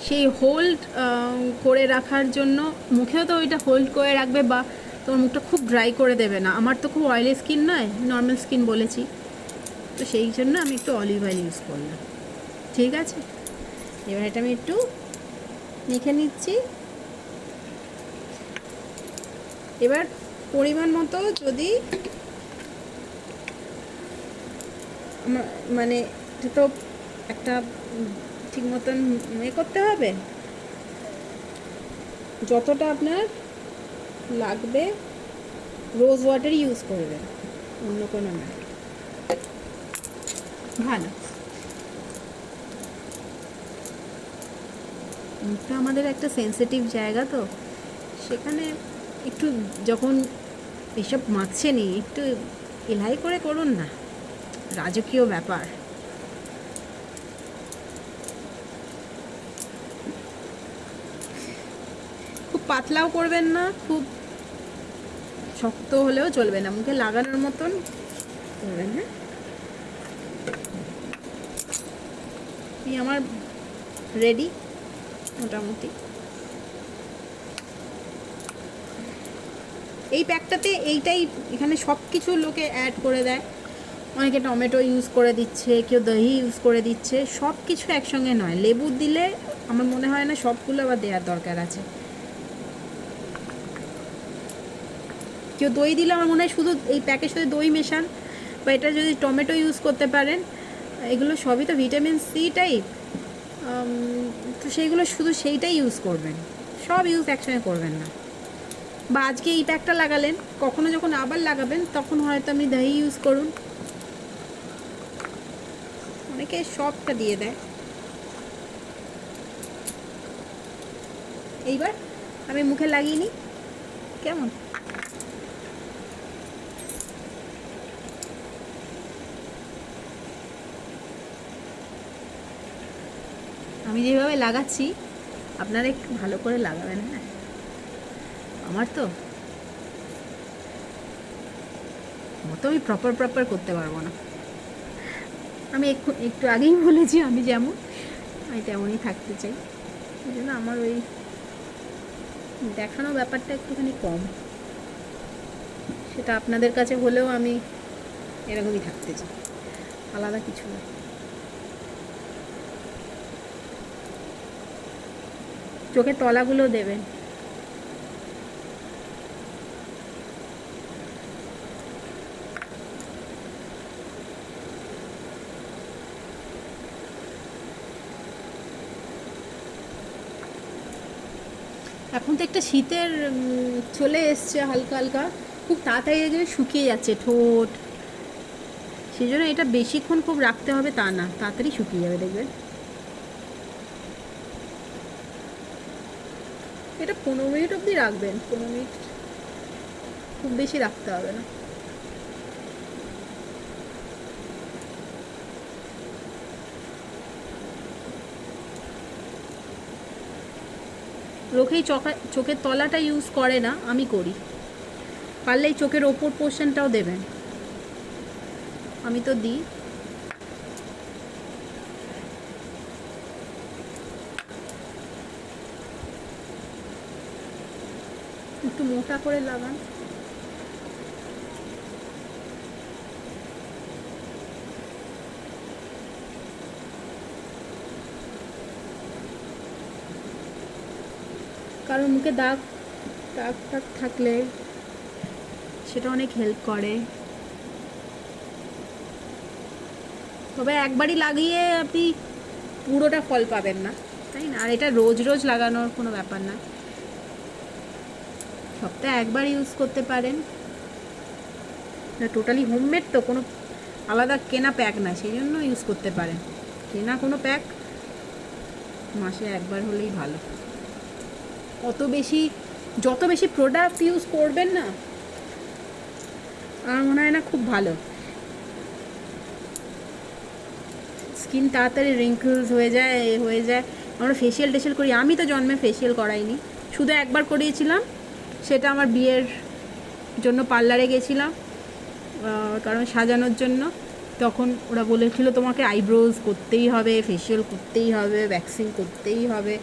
সেই হোল্ড করে রাখার জন্য, মুখেও তো ওইটা হোল্ড করে রাখবে বা তোমার মুখটা খুব ড্রাই করে দেবে না। আমার তো খুব অয়েলি স্কিন নয়, নর্মাল স্কিন বলেছি, তো সেই জন্য আমি একটু অলিভ অয়েল ইউজ করলাম। ঠিক আছে, এবার এটা আমি একটু মেখে নিচ্ছি। এবার পরিমাণ মতো যদি মানে এটা তো একটা ঠিক মতন করতে হবে, যতটা আপনার লাগবে রোজ ওয়াটার ইউজ করবেন, অন্য কোনো না। ভালো, মুখটা আমাদের একটা সেন্সিটিভ জায়গা, তো সেখানে একটু যখন এসব মাখছেনি একটু এলাই করে করুন না, রাজকীয় ব্যাপার। খুব পাতলাও করবেন না, খুব শক্ত হলেও চলবে না, মুখে লাগানোর মতন করবেন। হ্যাঁ, আমার রেডি মোটামুটি। এই প্যাকটাতে এইটাই, এখানে সব কিছু লোকে অ্যাড করে দেয়, অনেকে টমেটো ইউজ করে দিচ্ছে, কেউ দহি ইউজ করে দিচ্ছে, সব কিছু একসঙ্গে নয়। লেবু দিলে আমার মনে হয় না সবগুলো আবার দেওয়ার দরকার আছে। কেউ দই দিলে আমার মনে হয় শুধু এই প্যাকের সাথে দই মেশান, বা এটা যদি টমেটো ইউজ করতে পারেন, এগুলো সবই তো ভিটামিন সি টাইপ, তো সেইগুলো শুধু সেইটাই ইউজ করবেন, সব ইউজ একসঙ্গে করবেন না। বা আজকে এই প্যাকটা লাগালেন, কখনো যখন আবার লাগাবেন তখন হয়তো আপনি দহি ইউজ করুন, অনেকে সবটা দিয়ে দেয়। এইবার আমি মুখে লাগিয়ে নিই, কেমন? আমি যেভাবে লাগাচ্ছি আপনারা একটু ভালো করে লাগাবেন। হ্যাঁ, আমার তো অত আমি প্রপার করতে পারবো না। আমি একটু আগেই বলেছি আমি যেমন, আমি তেমনই থাকতে চাই, এই জন্য আমার ওই দেখানো ব্যাপারটা একটুখানি কম। সেটা আপনাদের কাছে হলেও আমি এরকমই থাকতে চাই, আলাদা কিছু না। চোখের তলাগুলো দেবেন। এখন তো একটা শীতের চলে এসছে হালকা হালকা, খুব তাড়াতাড়ি দেখবে শুকিয়ে যাচ্ছে ঠোঁট, সেই জন্য এটা বেশিক্ষণ খুব রাখতে হবে তা না, তাড়াতাড়ি শুকিয়ে যাবে দেখবেন। এটা 15 মিনিট অবধি রাখবেন, 15 মিনিট, খুব বেশি রাখতে হবে না। লোকেই চোখের তলাটা ইউজ করে না, আমি করি। পারলে এই চোখের ওপর পোর্শনটাও দেবেন, আমি তো দিই। একটু মোটা করে লাগান। কারণ মুখে দাগ টাগ টাগ থাকলে সেটা অনেক হেল্প করে। তবে একবারই লাগিয়ে আপনি পুরোটা ফল পাবেন না, তাই না? আর এটা রোজ রোজ লাগানোর কোনো ব্যাপার না, সপ্তাহে একবার ইউজ করতে পারেন। টোটালি হোমমেড তো, কোনো আলাদা কেনা প্যাক না, সেই জন্য ইউজ করতে পারেন। কেনা কোনো প্যাক মাসে একবার হলেই ভালো। যত বেশি প্রোডাক্ট ইউজ করবেন না, আমার মনে হয় না খুব ভালো। স্কিন তাড়াতাড়ি রিঙ্কলস হয়ে যায়। আমরা ফেসিয়াল করি, আমি তো জন্মে ফেসিয়াল করাইনি, শুধু একবার করিয়েছিলাম, সেটা আমার বিয়ের জন্য পার্লারে গেছিলাম, কারণ সাজানোর জন্য। তখন ওরা বলেছিল তোমাকে আইব্রোজ করতেই হবে, ফেসিয়াল করতেই হবে, ভ্যাক্সিন করতেই হবে।